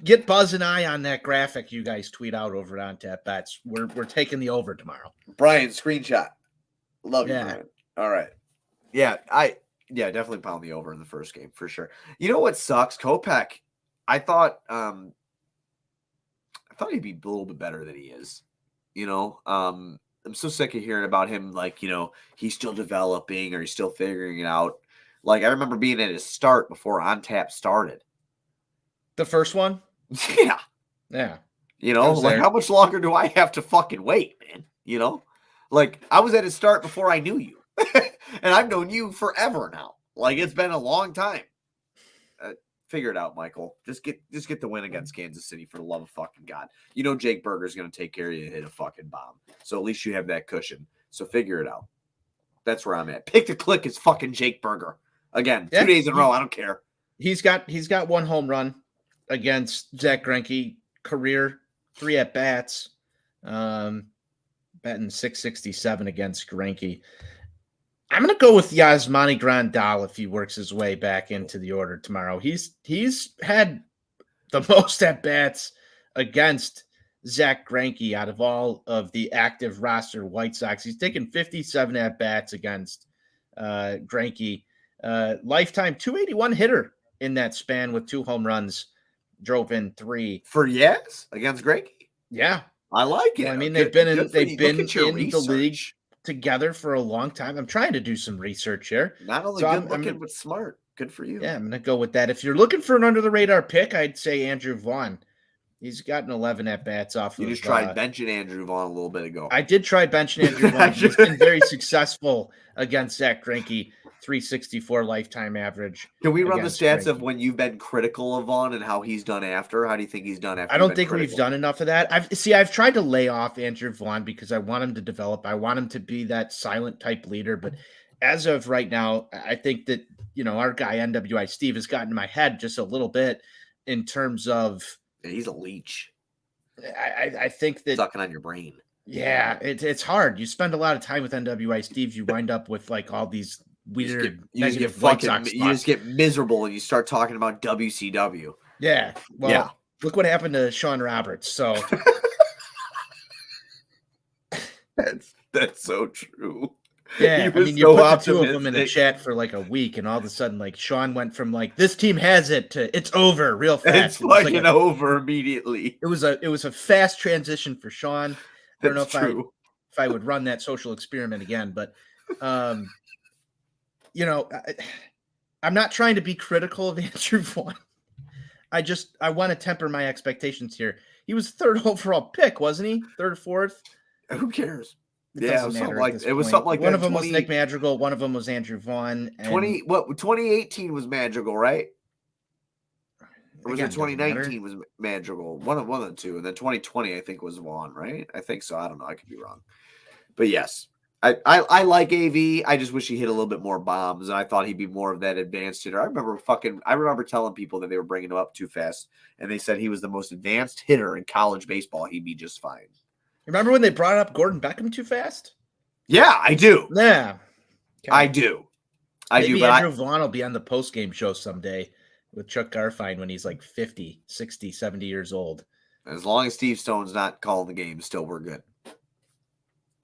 Speaker 2: get Buzz and I on that graphic you guys tweet out over at On Tap Bets. We're taking the over tomorrow.
Speaker 1: Brian, screenshot. Love you, Brian. All right. Yeah, definitely pound the over in the first game for sure. You know what sucks? Kopech, I thought he'd be a little bit better than he is. You know, I'm so sick of hearing about him, like, you know, he's still developing or he's still figuring it out. Like, I remember being at his start before On Tap started.
Speaker 2: The first one?
Speaker 1: Yeah.
Speaker 2: Yeah.
Speaker 1: You know, like, how much longer do I have to fucking wait, man? You know? Like, I was at his start before I knew you. And I've known you forever now. Like, it's been a long time. Figure it out, Michael. Just get the win against Kansas City for the love of fucking God. You know Jake Berger's going to take care of you and hit a fucking bomb. So at least you have that cushion. So figure it out. That's where I'm at. Pick the click is fucking Jake Berger. Again, 2 days in a row. I don't care. He's got
Speaker 2: 1 home run against Zach Greinke, career 3 at bats. Batting .667 against Greinke. I'm going to go with Yasmani Grandal if he works his way back into the order tomorrow. He's had the most at-bats against Zach Greinke out of all of the active roster White Sox. He's taken 57 at-bats against Greinke. Lifetime 281 hitter in that span with 2 home runs, drove in 3.
Speaker 1: For yes against Greinke?
Speaker 2: Yeah.
Speaker 1: I like it.
Speaker 2: Well, I mean, they've been in the league together for a long time. I'm trying to do some research here.
Speaker 1: Not only good looking, but smart. Good for you.
Speaker 2: Yeah, I'm going to go with that. If you're looking for an under-the-radar pick, I'd say Andrew Vaughn. He's gotten 11 at-bats off
Speaker 1: You just tried benching Andrew Vaughn a little bit ago.
Speaker 2: I did try benching Andrew Vaughn. He's been very successful against Zach Greinke. 364 lifetime average.
Speaker 1: Can we run the stats of when you've been critical of Vaughn and how he's done after? How do you think he's done after?
Speaker 2: I don't think we've done enough of that. I've tried to lay off Andrew Vaughn because I want him to develop. I want him to be that silent type leader. But as of right now, I think that, you know, our guy NWI Steve has gotten in my head just a little bit in terms of
Speaker 1: he's a leech.
Speaker 2: I think that
Speaker 1: sucking on your brain.
Speaker 2: Yeah, it's hard. You spend a lot of time with NWI Steve, you wind up with like all these weird negative White Sox spots.
Speaker 1: You just get miserable and you start talking about WCW.
Speaker 2: Yeah. Well, look what happened to Sean Roberts. So
Speaker 1: that's so true.
Speaker 2: Yeah, I mean, you put the two of them in a chat for like a week, and all of a sudden, like Sean went from like this team has it to it's over real fast.
Speaker 1: It's fucking over immediately.
Speaker 2: It was a fast transition for Sean. I don't know if I would run that social experiment again, but you know, I'm not trying to be critical of Andrew Vaughn. I want to temper my expectations here. He was 3rd overall pick, wasn't he? 3rd or 4th?
Speaker 1: Who cares?
Speaker 2: It was something like one of them was Nick Madrigal, one of them was Andrew Vaughn.
Speaker 1: 2018 was Madrigal, right? Or was it 2019 was Madrigal? One of the two, and then 2020 I think was Vaughn, right? I think so. I don't know. I could be wrong, but yes, I like AV. I just wish he hit a little bit more bombs, and I thought he'd be more of that advanced hitter. I remember telling people that they were bringing him up too fast, and they said he was the most advanced hitter in college baseball. He'd be just fine.
Speaker 2: Remember when they brought up Gordon Beckham too fast?
Speaker 1: Yeah, I do.
Speaker 2: Yeah. Okay.
Speaker 1: I do.
Speaker 2: Maybe Andrew Vaughn will be on the postgame show someday with Chuck Garfien when he's like 50, 60, 70 years old.
Speaker 1: As long as Steve Stone's not calling the game, still we're good.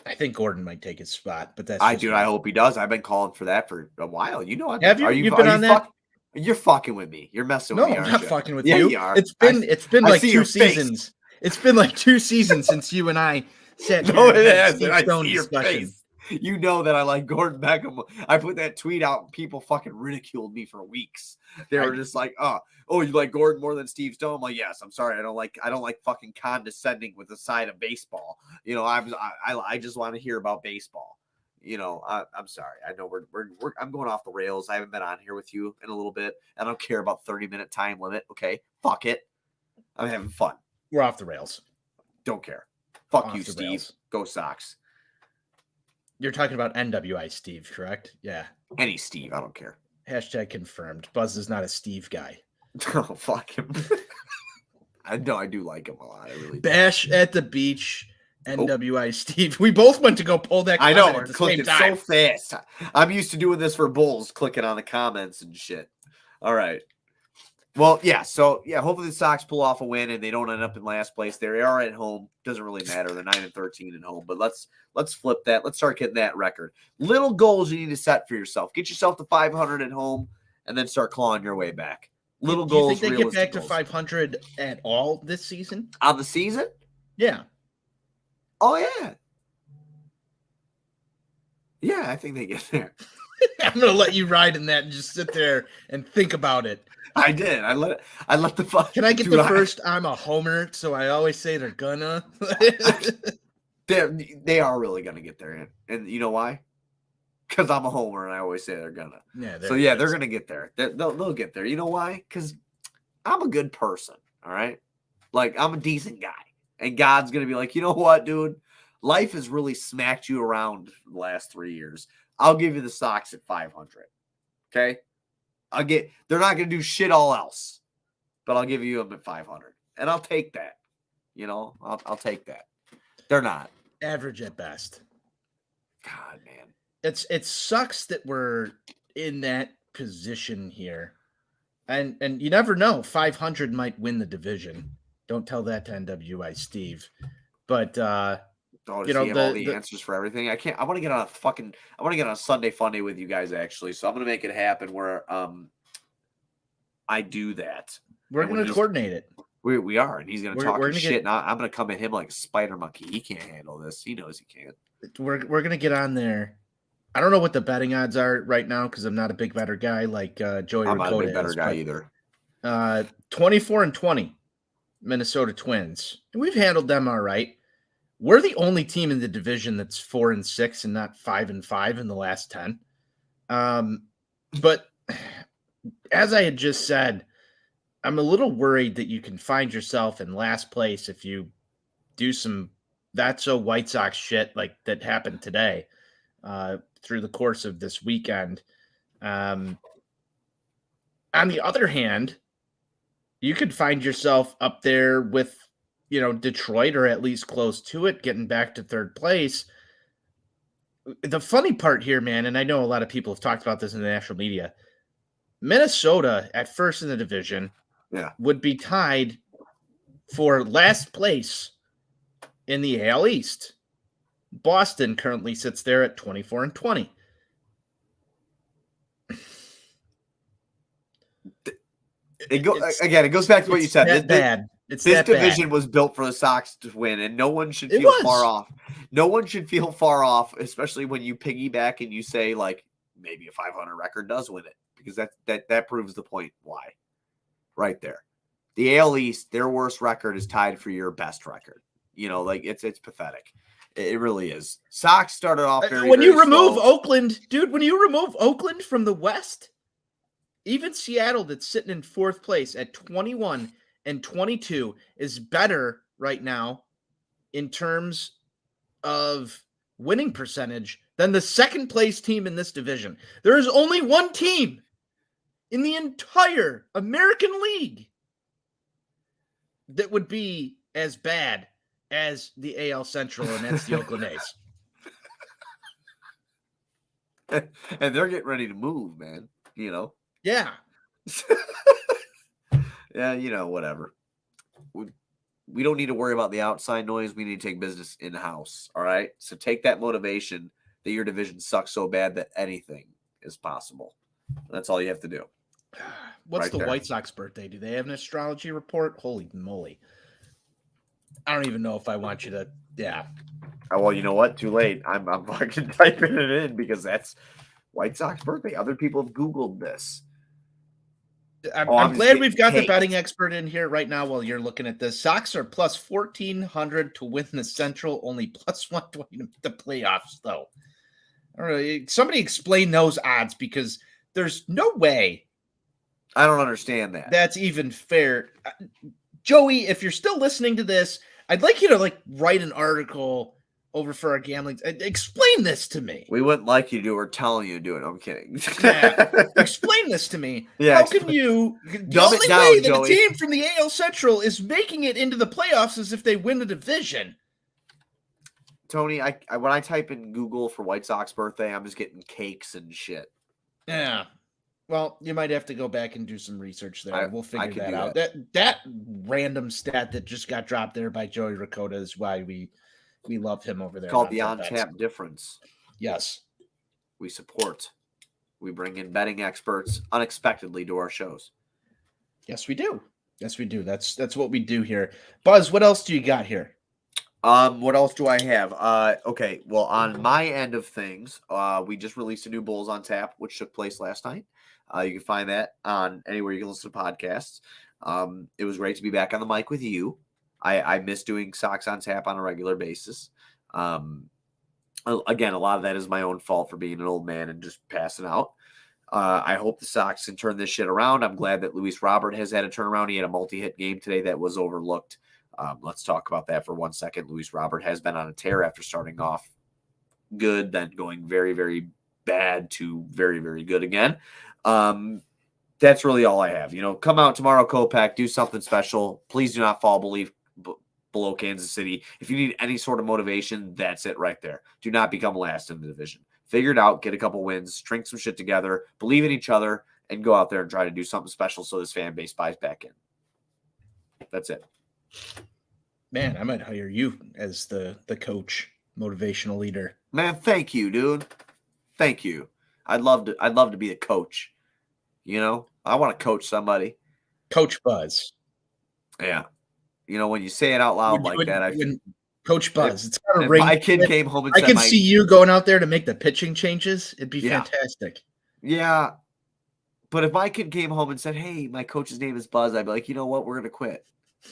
Speaker 2: I think Gordon might take his spot, but that's
Speaker 1: I hope he does. I've been calling for that for a while. You know,
Speaker 2: have you? You've been on that?
Speaker 1: You're fucking with me. You're messing with me.
Speaker 2: No, I'm not fucking with
Speaker 1: you.
Speaker 2: you.
Speaker 1: You are.
Speaker 2: It's been like 2 seasons. It's been like 2 seasons since you and I sat here and had Steve Stone discussion.
Speaker 1: You know that I like Gordon Beckham. I put that tweet out and people fucking ridiculed me for weeks. They were just like, oh, you like Gordon more than Steve Stone? I'm like, yes, I'm sorry. I don't like fucking condescending with the side of baseball. You know, I just want to hear about baseball. You know, I'm sorry. I know I'm going off the rails. I haven't been on here with you in a little bit. I don't care about 30-minute time limit. Okay. Fuck it. I'm having fun.
Speaker 2: We're off the rails.
Speaker 1: Don't care. Fuck
Speaker 2: Off
Speaker 1: you,
Speaker 2: the
Speaker 1: Steve.
Speaker 2: rails.
Speaker 1: Go Sox.
Speaker 2: You're talking about NWI Steve, correct? Yeah.
Speaker 1: Any Steve. I don't care.
Speaker 2: Hashtag confirmed. Buzz is not a Steve guy.
Speaker 1: Oh, fuck him. I know. I do like him a lot. I really do.
Speaker 2: Bash at the beach. NWI Steve. We both went to go pull that
Speaker 1: I know.
Speaker 2: comment
Speaker 1: We're
Speaker 2: at the
Speaker 1: clicking
Speaker 2: same time.
Speaker 1: so fast. I'm used to doing this for Bulls, clicking on the comments and shit. All right. Well, yeah. So, yeah, hopefully the Sox pull off a win and they don't end up in last place. They are at home. Doesn't really matter. They're 9-13 at home. But let's flip that. Let's start getting that record. Little goals you need to set for yourself. Get yourself to 500 at home and then start clawing your way back. Little goals.
Speaker 2: Do you think they get back to 500 at all this season?
Speaker 1: On the season?
Speaker 2: Yeah.
Speaker 1: Oh, yeah. Yeah, I think they get there.
Speaker 2: I'm going to let you ride in that and just sit there and think about it.
Speaker 1: I did. I let the fuck.
Speaker 2: Can I get the first? I'm a homer, so I always say they're gonna.
Speaker 1: They are really gonna get there, and you know why? Because I'm a homer, and I always say they're gonna.
Speaker 2: Yeah.
Speaker 1: So yeah, they're gonna get there. They'll get there. You know why? Because I'm a good person. All right, like I'm a decent guy, and God's gonna be like, you know what, dude? Life has really smacked you around the last 3 years. I'll give you the Sox at 500. Okay. They're not going to do shit all else, but I'll give you them at 500 and I'll take that. You know, I'll take that. They're not
Speaker 2: average at best.
Speaker 1: God, man.
Speaker 2: It sucks that we're in that position here. And you never know. 500 might win the division. Don't tell that to NWI Steve. But
Speaker 1: you know, have all the answers for everything. I want to get on a Sunday Funday with you guys actually. So I'm going to make it happen where I do that.
Speaker 2: We're going to coordinate it.
Speaker 1: We are, and he's going to talk shit. And I'm going to come at him like a spider monkey. He can't handle this. He knows he can't. We're
Speaker 2: going to get on there. I don't know what the betting odds are right now because I'm not a big better guy like Joey.
Speaker 1: I'm not a big better guy either.
Speaker 2: 24-20, Minnesota Twins. And we've handled them all right. We're the only team in the division that's 4-6 and not 5-5 in the last 10. But as I had just said, I'm a little worried that you can find yourself in last place if you do some that's so White Sox shit like that happened today through the course of this weekend. On the other hand, you could find yourself up there with Detroit or at least close to it, getting back to third place. The funny part here, man, and I know a lot of people have talked about this in the national media, Minnesota at first in the division would be tied for last place in the AL East. Boston currently sits there at 24-20.
Speaker 1: It goes back to what you said. This division was built for the Sox to win, and no one should feel far off. No one should feel far off, especially when you piggyback and you say, like, maybe a 500 record does win it, because that proves the point why. Right there. The AL East, their worst record is tied for your best record. Like, it's pathetic. It really is. Sox started off very,
Speaker 2: when you
Speaker 1: very
Speaker 2: remove
Speaker 1: slow.
Speaker 2: Oakland, dude, when you remove Oakland from the West, even Seattle that's sitting in fourth place at 21 and 22 is better right now in terms of winning percentage than the second place team in this division. There is only one team in the entire American League that would be as bad as the AL Central, and that's the Oakland A's.
Speaker 1: And they're getting ready to move, man.
Speaker 2: Yeah.
Speaker 1: Yeah, whatever. We don't need to worry about the outside noise. We need to take business in-house, all right? So take that motivation that your division sucks so bad that anything is possible. That's all you have to do.
Speaker 2: What's
Speaker 1: Right
Speaker 2: the
Speaker 1: there.
Speaker 2: White Sox birthday? Do they have an astrology report? Holy moly. I don't even know if I want you to, yeah.
Speaker 1: Oh, well, you know what? Too late. I'm fucking typing it in because that's White Sox birthday. Other people have Googled this.
Speaker 2: I'm glad we've got the betting expert in here right now while you're looking at this. Sox are plus 1,400 to win the Central, only plus 120 to make the playoffs, though. I don't know. Somebody explain those odds because there's no way.
Speaker 1: I don't understand that.
Speaker 2: That's even fair. Joey, if you're still listening to this, I'd like you to write an article over for our gambling. Explain this to me.
Speaker 1: We wouldn't like you to do it. We're telling you to do it. I'm kidding.
Speaker 2: Yeah. Explain this to me.
Speaker 1: Yeah,
Speaker 2: How can you? The
Speaker 1: Dumb it
Speaker 2: only
Speaker 1: down,
Speaker 2: way that
Speaker 1: Joey.
Speaker 2: a team from the AL Central is making it into the playoffs is if they win the division.
Speaker 1: Tony, I when I type in Google for White Sox birthday, I'm just getting cakes and shit.
Speaker 2: Yeah. Well, you might have to go back and do some research there. We'll figure that out. That random stat that just got dropped there by Joey Ricotta is why we love him over there.
Speaker 1: It's called the on-tap difference.
Speaker 2: Yes.
Speaker 1: We support. We bring in betting experts unexpectedly to our shows.
Speaker 2: Yes, we do. Yes, we do. That's what we do here. Buzz, what else do you got here?
Speaker 1: What else do I have? Okay. Well, on my end of things, we just released a new Bulls on Tap, which took place last night. You can find that on anywhere you can listen to podcasts. It was great to be back on the mic with you. I miss doing Sox on Tap on a regular basis. Again, a lot of that is my own fault for being an old man and just passing out. I hope the Sox can turn this shit around. I'm glad that Luis Robert has had a turnaround. He had a multi-hit game today that was overlooked. Let's talk about that for 1 second. Luis Robert has been on a tear after starting off good, then going very, very bad to very, very good again. That's really all I have. Come out tomorrow, Kopak, do something special. Please do not fall below Kansas City. If you need any sort of motivation, that's it right there. Do not become last in the division. Figure it out, get a couple wins, string some shit together, believe in each other, and go out there and try to do something special so this fan base buys back in. That's it.
Speaker 2: Man, I might hire you as the coach, motivational leader.
Speaker 1: Man, thank you, dude. Thank you. I'd love to be a coach. I want to coach somebody.
Speaker 2: Coach Buzz.
Speaker 1: Yeah. When you say it out loud
Speaker 2: Coach Buzz, it's got a
Speaker 1: if
Speaker 2: ring.
Speaker 1: My kid came home and
Speaker 2: I
Speaker 1: said,
Speaker 2: can see you going out there to make the pitching changes. It'd be fantastic.
Speaker 1: Yeah. But if my kid came home and said, hey, my coach's name is Buzz, I'd be like, you know what? We're going to quit.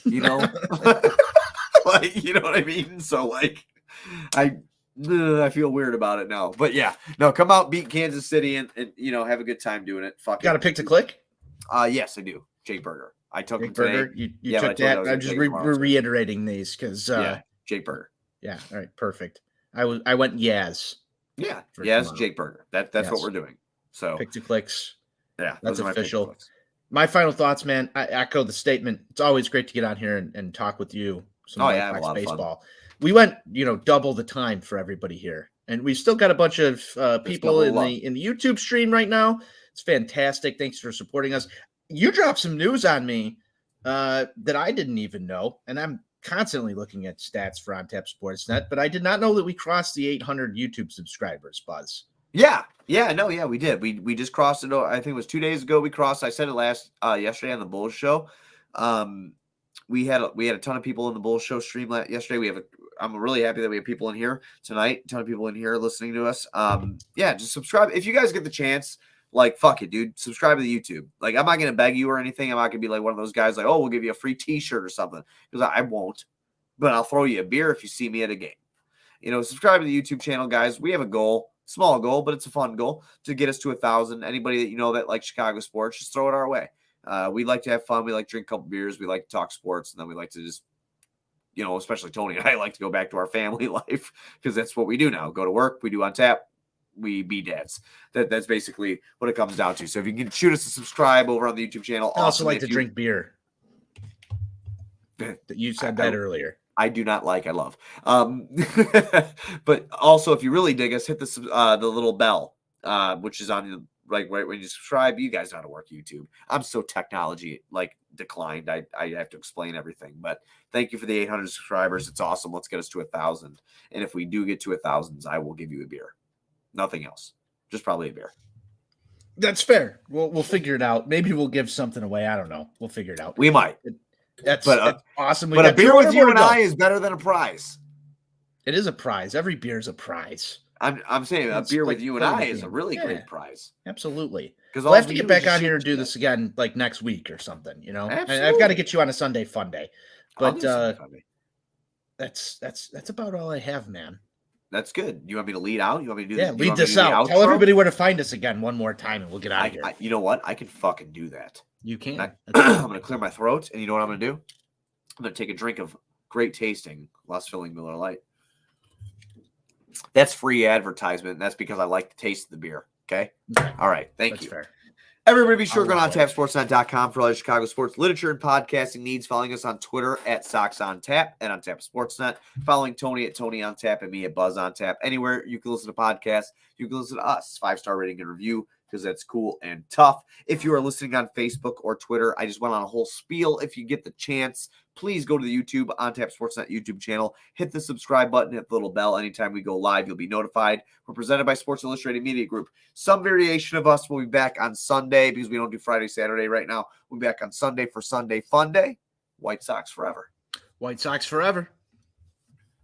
Speaker 1: You know what I mean? So I feel weird about it now. But yeah, no, come out, beat Kansas City and have a good time doing it. Fuck it.
Speaker 2: Got a pick to click?
Speaker 1: Yes, I do. Jake Berger. I took him
Speaker 2: Burger.
Speaker 1: today.
Speaker 2: You took that. I'm just reiterating these because
Speaker 1: Jake Berger.
Speaker 2: Yeah, all right, perfect. I went Yaz.
Speaker 1: Yeah, Yaz, Jake Berger. That's what we're doing. So
Speaker 2: pick to clicks.
Speaker 1: Yeah,
Speaker 2: that's official. My final thoughts, man. I echo the statement. It's always great to get on here and talk with you.
Speaker 1: I have a lot
Speaker 2: baseball.
Speaker 1: of fun.
Speaker 2: We went, double the time for everybody here, and we still got a bunch of people in the YouTube stream right now. It's fantastic. Thanks for supporting us. You dropped some news on me that I didn't even know, and I'm constantly looking at stats for On Tap Sportsnet, but I did not know that we crossed the 800 YouTube subscribers, Buzz.
Speaker 1: Yeah, we did. We just crossed it. I think it was 2 days ago. We crossed. I said it yesterday on the Bulls show. We had a ton of people in the Bulls show stream yesterday. I'm really happy that we have people in here tonight. A ton of people in here listening to us. Just subscribe if you guys get the chance. Fuck it, dude. Subscribe to the YouTube. I'm not going to beg you or anything. I'm not going to be like one of those guys we'll give you a free t-shirt or something. Because I won't. But I'll throw you a beer if you see me at a game. Subscribe to the YouTube channel, guys. We have a goal. Small goal, but it's a fun goal to get us to 1,000. Anybody that that likes Chicago sports, just throw it our way. We like to have fun. We like to drink a couple beers. We like to talk sports. And then we like to just especially Tony and I like to go back to our family life because that's what we do now. Go to work, we do On Tap, we be dads. That's basically what it comes down to. So if you can shoot us a subscribe over on the YouTube channel.
Speaker 2: I also like to drink beer. You said that earlier.
Speaker 1: I do not like, I love. But also, if you really dig us, hit the little bell, which is on the right when you subscribe. You guys know how to work YouTube. I'm so technology declined. I have to explain everything. But thank you for the 800 subscribers. It's awesome. Let's get us to 1,000. And if we do get to 1,000, I will give you a beer. Nothing else. Just probably a beer.
Speaker 2: That's fair. We'll figure it out. Maybe we'll give something away. I don't know. We'll figure it out.
Speaker 1: We might.
Speaker 2: That's awesome.
Speaker 1: But a beer with you and I is better than a prize.
Speaker 2: It is a prize. Every beer is a prize.
Speaker 1: I'm saying a beer with you and I is a really great prize.
Speaker 2: Absolutely. Because we'll have to get back on here and do this again next week or something.
Speaker 1: Absolutely.
Speaker 2: I've got to get you on a Sunday fun day. But that's about all I have, man.
Speaker 1: That's good. You want me to lead out? You want me to do this?
Speaker 2: Lead this out. Tell everybody where to find us again one more time, and we'll get out of here.
Speaker 1: You know what? I can fucking do that.
Speaker 2: You can.
Speaker 1: I'm going to clear my throat, and you know what I'm going to do? I'm going to take a drink of great tasting, less filling Miller Lite. That's free advertisement, and that's because I like the taste of the beer. Okay? All right. Thank you. Fair. Everybody be sure to go on TapSportsNet.com for all your Chicago sports literature and podcasting needs. Following us on Twitter at Sox On Tap and on Tap Sportsnet. Following Tony at Tony On Tap and me at Buzz On Tap. Anywhere you can listen to podcasts, you can listen to us. 5-star rating and review because that's cool and tough. If you are listening on Facebook or Twitter, I just went on a whole spiel. If you get the chance, please go to the YouTube On Tap Sportsnet YouTube channel. Hit the subscribe button, hit the little bell. Anytime we go live, you'll be notified. We're presented by Sports Illustrated Media Group. Some variation of us will be back on Sunday because we don't do Friday, Saturday right now. We'll be back on Sunday for Sunday Fun Day. White Sox forever.
Speaker 2: White Sox forever.